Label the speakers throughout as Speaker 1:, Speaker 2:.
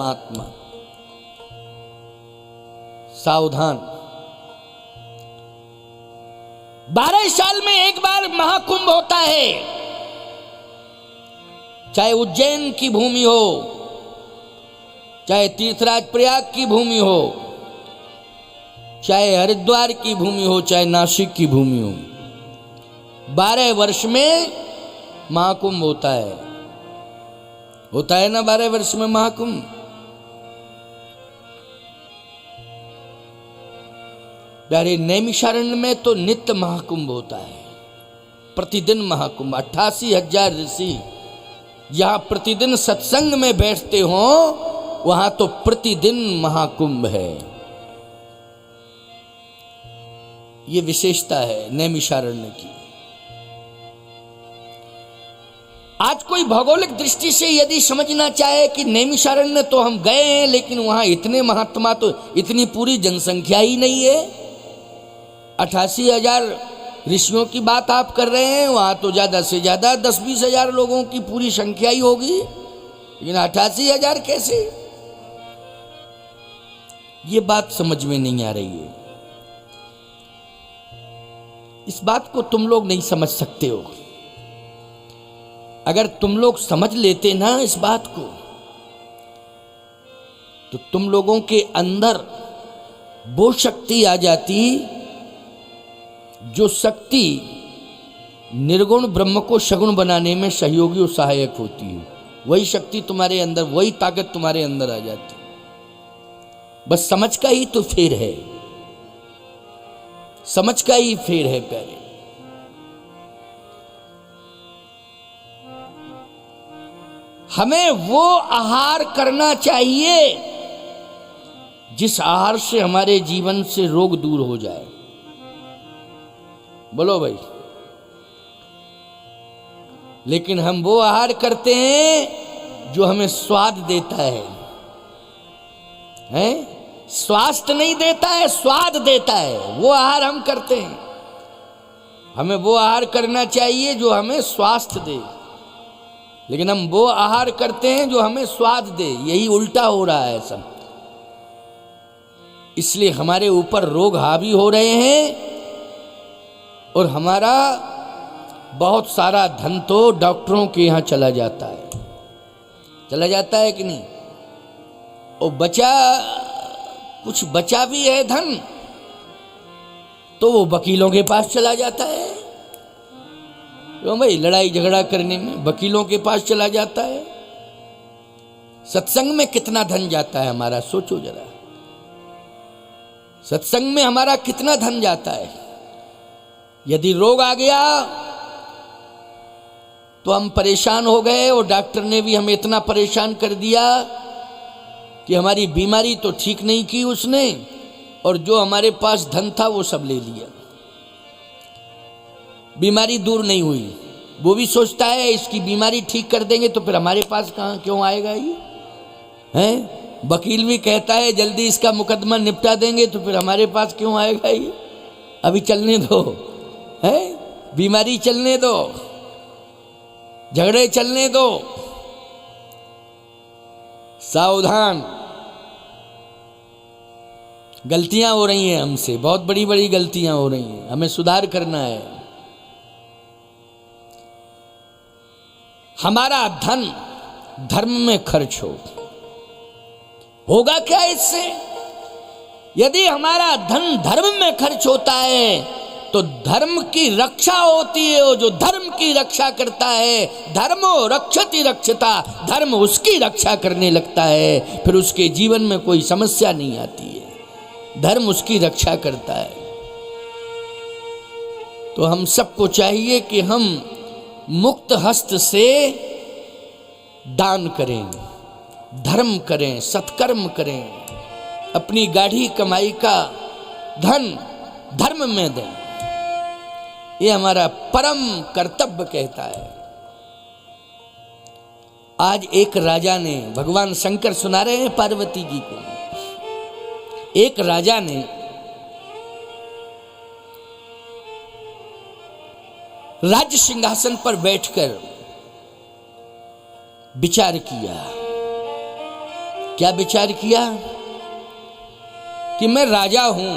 Speaker 1: महात्मा। सावधान, 12 साल में एक बार महाकुंभ होता है। चाहे उज्जैन की भूमि हो, चाहे तीर्थराज प्रयाग की भूमि हो, चाहे हरिद्वार की भूमि हो, चाहे नासिक की भूमि हो, 12 वर्ष में महाकुंभ होता है ना 12 वर्ष में महाकुंभ। प्यारे, नैमिषारण्य में तो नित्य महाकुंभ होता है, प्रतिदिन महाकुंभ। 88,000 ऋषि जहां प्रतिदिन सत्संग में बैठते हो, वहां तो प्रतिदिन महाकुंभ है। ये विशेषता है नैमिषारण्य की। आज कोई भौगोलिक दृष्टि से यदि समझना चाहे कि नैमिषारण्य तो हम गए हैं, लेकिन वहां इतने महात्मा, तो इतनी पूरी जनसंख्या ही नहीं है। 88,000 ऋषियों की बात आप कर रहे हैं, वहां तो ज्यादा से ज्यादा 10-20 हजार लोगों की पूरी संख्या ही होगी, लेकिन 88,000 कैसे? ये बात समझ में नहीं आ रही है। इस बात को तुम लोग नहीं समझ सकते हो। अगर तुम लोग समझ लेते ना इस बात को, तो तुम लोगों के अंदर वो शक्ति आ जाती जो शक्ति निर्गुण ब्रह्म को सगुण बनाने में सहयोगी और सहायक होती है। वही शक्ति तुम्हारे अंदर, वही ताकत तुम्हारे अंदर आ जाती। बस समझ का ही तो फेर है, समझ का ही फेर है प्यारे। हमें वो आहार करना चाहिए जिस आहार से हमारे जीवन से रोग दूर हो जाए। बोलो भाई। लेकिन हम वो आहार करते हैं जो हमें स्वाद देता है, हैं? स्वास्थ्य नहीं देता है, स्वाद देता है। वो आहार हम करते हैं। हमें वो आहार करना चाहिए जो हमें स्वास्थ्य दे, लेकिन हम वो आहार करते हैं जो हमें स्वाद दे। यही उल्टा हो रहा है सब। इसलिए हमारे ऊपर रोग हावी हो रहे हैं और हमारा बहुत सारा धन तो डॉक्टरों के यहाँ चला जाता है कि नहीं? और कुछ बचा भी है धन तो वो वकीलों के पास चला जाता है। क्यों भाई? लड़ाई झगड़ा करने में वकीलों के पास चला जाता है। सत्संग में कितना धन जाता है हमारा, सोचो जरा। सत्संग में हमारा कितना धन जाता है। यदि रोग आ गया तो हम परेशान हो गए, और डॉक्टर ने भी हमें इतना परेशान कर दिया कि हमारी बीमारी तो ठीक नहीं की उसने, और जो हमारे पास धन था वो सब ले लिया। बीमारी दूर नहीं हुई। वो भी सोचता है इसकी बीमारी ठीक कर देंगे तो फिर हमारे पास कहाँ क्यों आएगा ये, हैं? वकील भी कहता है जल्दी इसका मुकदमा निपटा देंगे तो फिर हमारे पास क्यों आएगा ये, अभी चलने दो, हैं? बीमारी चलने दो, झगड़े चलने दो। सावधान, गलतियां हो रही हैं हमसे, बहुत बड़ी बड़ी गलतियां हो रही हैं, हमें सुधार करना है। हमारा धन धर्म में खर्च होगा क्या इससे? यदि हमारा धन धर्म में खर्च होता है तो धर्म की रक्षा होती है। वो जो धर्म की रक्षा करता है, धर्मो रक्षति रक्षता, धर्म उसकी रक्षा करने लगता है, फिर उसके जीवन में कोई समस्या नहीं आती है। धर्म उसकी रक्षा करता है। तो हम सबको चाहिए कि हम मुक्त हस्त से दान करें, धर्म करें, सत्कर्म करें, अपनी गाढ़ी कमाई का धन धर्म में दें। ये हमारा परम कर्तव्य कहता है। आज एक राजा ने, भगवान शंकर सुना रहे हैं पार्वती जी को, एक राजा ने राज्य सिंहासन पर बैठकर विचार किया क्या विचार किया कि मैं राजा हूं,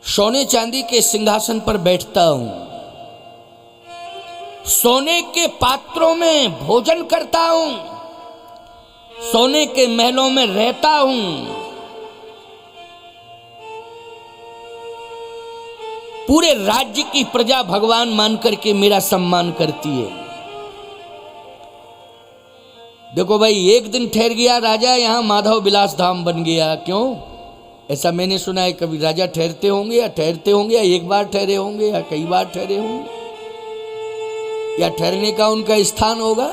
Speaker 1: सोने चांदी के सिंहासन पर बैठता हूं, सोने के पात्रों में भोजन करता हूं, सोने के महलों में रहता हूं, पूरे राज्य की प्रजा भगवान मान करके मेरा सम्मान करती है। देखो भाई, एक दिन ठहर गया राजा, यहां माधव विलास धाम बन गया। क्यों? ऐसा मैंने सुना है, कभी राजा ठहरते होंगे या एक बार ठहरे होंगे या कई बार ठहरे होंगे, या ठहरने का उनका स्थान होगा।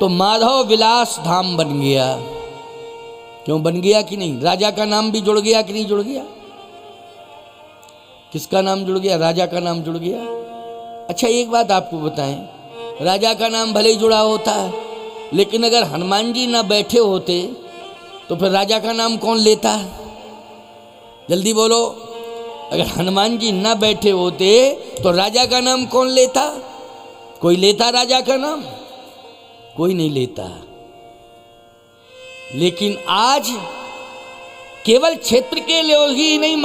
Speaker 1: तो माधव विलास धाम बन गया। क्यों बन गया कि नहीं? राजा का नाम भी जुड़ गया कि नहीं जुड़ गया? किसका नाम जुड़ गया? राजा का नाम जुड़ गया। अच्छा, एक बात आपको बताएं, राजा का नाम भले ही जुड़ा होता है, लेकिन अगर हनुमान जी ना बैठे होते तो फिर राजा का नाम कौन लेता? जल्दी बोलो। अगर हनुमान जी ना बैठे होते तो राजा का नाम कौन लेता? कोई लेता राजा का नाम? कोई नहीं लेता। लेकिन आज केवल क्षेत्र के लोग ही नहीं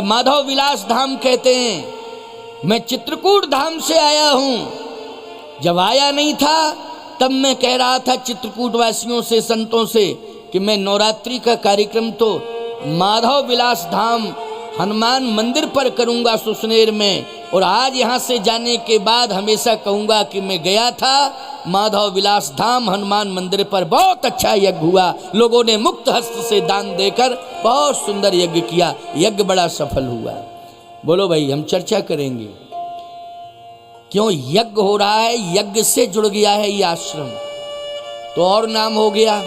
Speaker 1: माधव विलास धाम कहते हैं। मैं चित्रकूट धाम से आया हूं। जब आया नहीं था तब मैं कह रहा था चित्रकूट वासियों से, संतों से, कि मैं नवरात्रि का कार्यक्रम तो माधव विलास धाम हनुमान मंदिर पर करूंगा सुसनेर में, और आज यहां से जाने के बाद हमेशा कहूंगा कि मैं गया था माधव विलास धाम हनुमान मंदिर पर, बहुत अच्छा यज्ञ हुआ, लोगों ने मुक्त हस्त से दान देकर बहुत सुंदर यज्ञ किया, यज्ञ बड़ा सफल हुआ। बोलो भाई, हम चर्चा करेंगे क्यों यज्ञ हो रहा है। यज्ञ से जुड़ गया है ये आश्रम, तो और नाम हो गया।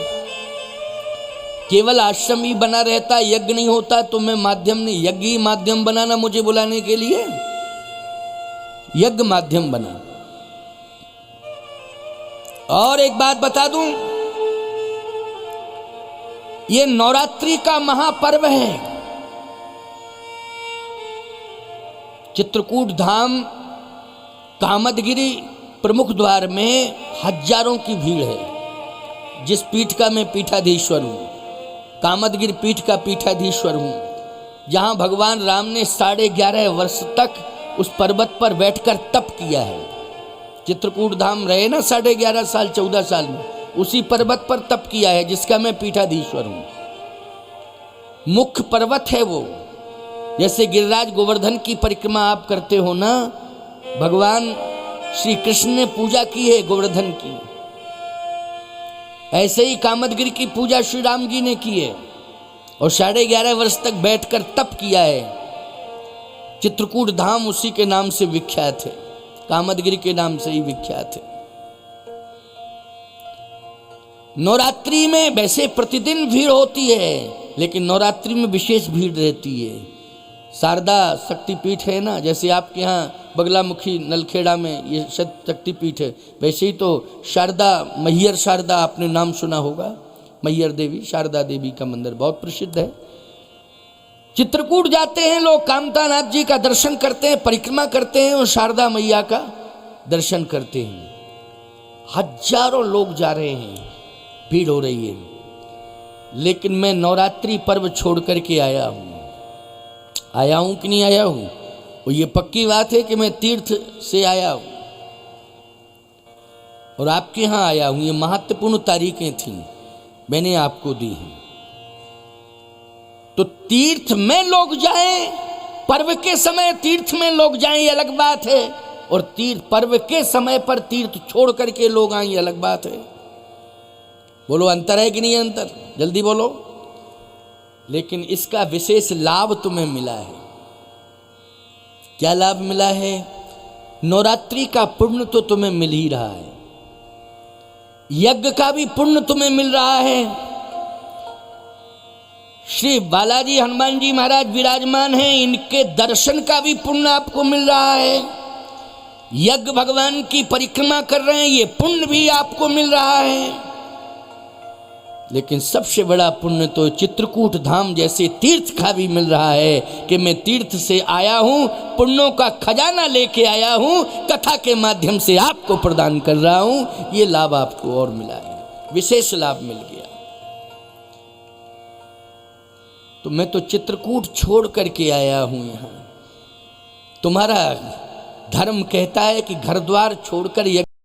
Speaker 1: केवल आश्रम ही बना रहता, यज्ञ नहीं होता तो मैं माध्यम नहीं, यज्ञ ही माध्यम बनाना मुझे बुलाने के लिए, यज्ञ माध्यम बना। और एक बात बता दूं, ये नवरात्रि का महापर्व है। चित्रकूट धाम कामदगिरी प्रमुख द्वार में हजारों की भीड़ है। जिस पीठ का मैं पीठाधीश्वर हूं, कामदगिरी पीठ का पीठाधीश्वर हूं, जहां भगवान राम ने 11.5 वर्ष तक उस पर्वत पर बैठकर तप किया है। चित्रकूट धाम रहे ना 11.5 साल, 14 साल में, उसी पर्वत पर तप किया है जिसका मैं पीठाधीश्वर हूं। मुख्य पर्वत है वो। जैसे गिरिराज गोवर्धन की परिक्रमा आप करते हो ना, भगवान श्री कृष्ण ने पूजा की है गोवर्धन की, ऐसे ही कामदगिरी की पूजा श्री राम जी ने की है, और 11.5 वर्ष तक बैठकर तप किया है। चित्रकूट धाम उसी के नाम से विख्यात है, कामदगिरी के नाम से ही विख्यात है। नवरात्रि में वैसे प्रतिदिन भीड़ होती है, लेकिन नवरात्रि में विशेष भीड़ रहती है। शारदा शक्तिपीठ है ना, जैसे आपके यहाँ बगलामुखी नलखेड़ा में ये शक्तिपीठ है, वैसे ही तो शारदा, मैहर शारदा आपने नाम सुना होगा, मैहर देवी, शारदा देवी का मंदिर बहुत प्रसिद्ध है। चित्रकूट जाते हैं लोग, कामता नाथ जी का दर्शन करते हैं, परिक्रमा करते हैं और शारदा मैया का दर्शन करते हैं। हजारों लोग जा रहे हैं, भीड़ हो रही है। लेकिन मैं नवरात्रि पर्व छोड़ करके आया हूं कि नहीं आया हूं? और ये पक्की बात है कि मैं तीर्थ से आया हूं और आपके यहां आया हूं। ये महत्वपूर्ण तारीखें थी, मैंने आपको दी हैं। तो तीर्थ में लोग जाएं, पर्व के समय तीर्थ में लोग जाएं, ये अलग बात है, और तीर्थ पर्व के समय पर तीर्थ छोड़ करके लोग आए, ये अलग बात है। बोलो, अंतर है कि नहीं अंतर? जल्दी बोलो। लेकिन इसका विशेष लाभ तुम्हें मिला है। क्या लाभ मिला है? नवरात्रि का पुण्य तो तुम्हें मिल ही रहा है, यज्ञ का भी पुण्य तुम्हें मिल रहा है। श्री बालाजी हनुमान जी महाराज विराजमान हैं, इनके दर्शन का भी पुण्य आपको मिल रहा है। यज्ञ भगवान की परिक्रमा कर रहे हैं, ये पुण्य भी आपको मिल रहा है। लेकिन सबसे बड़ा पुण्य तो चित्रकूट धाम जैसे तीर्थ का भी मिल रहा है कि मैं तीर्थ से आया हूँ, पुण्यों का खजाना लेके आया हूँ, कथा के माध्यम से आपको प्रदान कर रहा हूँ। ये लाभ आपको और मिला है, विशेष लाभ मिल गया। तो मैं तो चित्रकूट छोड़ करके आया हूँ यहाँ। तुम्हारा धर्म कहता है कि घर द्वार छोड़कर